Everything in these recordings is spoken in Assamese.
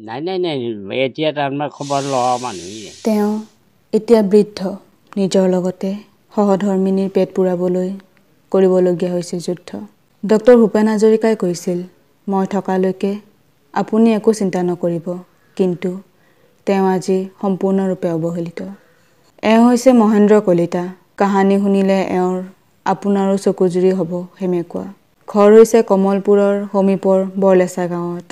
নাই নাই নাই এতিয়া তাৰমানে খবৰ লোৱা মানুহ তেওঁ এতিয়া বৃদ্ধ নিজৰ লগতে সহধৰ্মিনীৰ পেট পুৰাবলৈ কৰিবলগীয়া হৈছে যুদ্ধ ডক্টৰ ভূপেন হাজৰিকাই কৈছিল মই থকালৈকে আপুনি একো চিন্তা নকৰিব কিন্তু তেওঁ আজি সম্পূৰ্ণৰূপে অৱহেলিত এওঁ হৈছে মহেন্দ্ৰ কলিতা কাহানী শুনিলে এওঁৰ আপোনাৰো চকুজুৰি হ'ব হেমেকুৱা ঘৰ হৈছে কমলপুৰৰ সমীপৰ বৰলেচা গাঁৱত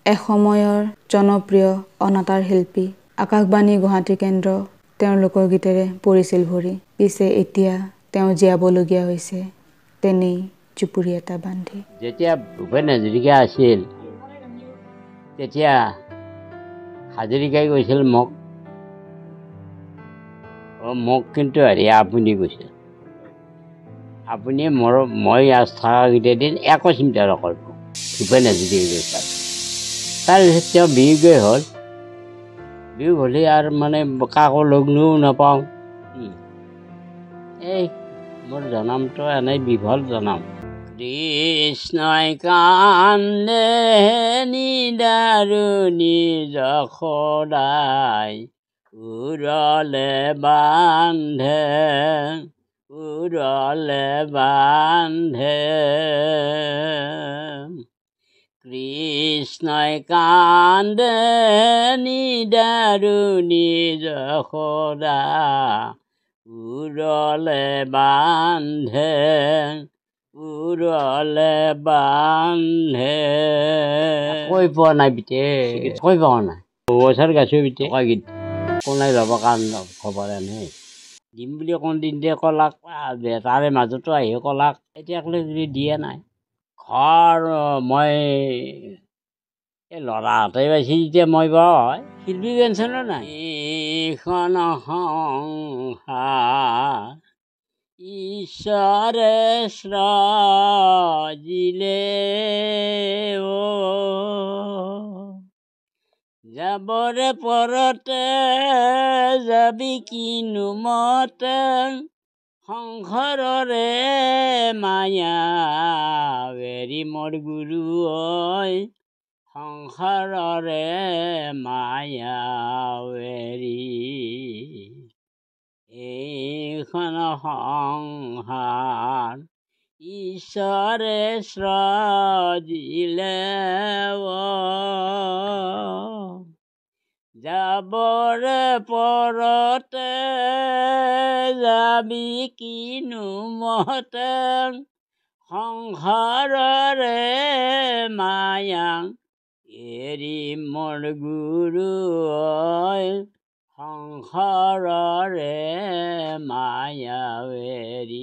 এসময়ৰ জনপ্ৰিয় অনাতাঁৰ শিল্পী আকাশবাণী গুৱাহাটী কেন্দ্ৰ তেওঁৰ লোকগীতেৰে পৰিছিল ভৰি পিছে এতিয়া তেওঁ জীয়াবলগীয়া হৈছে তেনেই চুপুৰি এটা বান্ধি যেতিয়া ভূপেন হাজৰিকা আছিল তেতিয়া হাজৰিকাই কৈছিল মোক কিন্তু আপুনি কৈছিল আপুনি মই আজ থকাকেইটা দিন একো চিন্তা নকৰিব ভূপেন হাজৰিকাই কৈছিল তাৰপিছত তেওঁ বিয়োগেই হ'ল বিয়োগ হ'লে আৰু মানে কাকো লগ্নও নাপাওঁ এই মোৰ জনামটো এনেই বিভল জনাম কৃষ্ণই কান্দে নিদাৰুণী যশোদাই উৰলে বান্ধে কৃষ্ণই কান্দে নিদাৰুণী যশোদা উৰলে বান্ধে কৈ পোৱা নাই বিতে কৈ পোৱা নাই বছৰ গাছোঁ বিতে গীত কোনাই ল'ব কাৰণ খবৰ এনেই দিম বুলি কোনদিনতে ক'লাক তাৰে মাজতো আহি ক'লাক এতিয়াকলৈ যদি দিয়া নাই ঘৰ মই এই ল'ৰাহঁতে পাইছে যেতিয়া মই হয় শিল্পী পেঞ্চনো নাই এইখন সংসাৰ ঈশ্বৰে সৃজিলে যাবৰে পৰতে যাবি কিনো মতে সংসাৰৰে মায়া এৰি মোৰ গুৰু ঐ সংসাৰৰে মায়া এৰি এইখন সংসাৰ ঈশ্বৰে সৃজিলে যাবৰে পৰতে যাবি কিনো মতে সংসাৰৰে মায়া এৰি মোৰ গুৰু সংসাৰৰে মায়া এৰি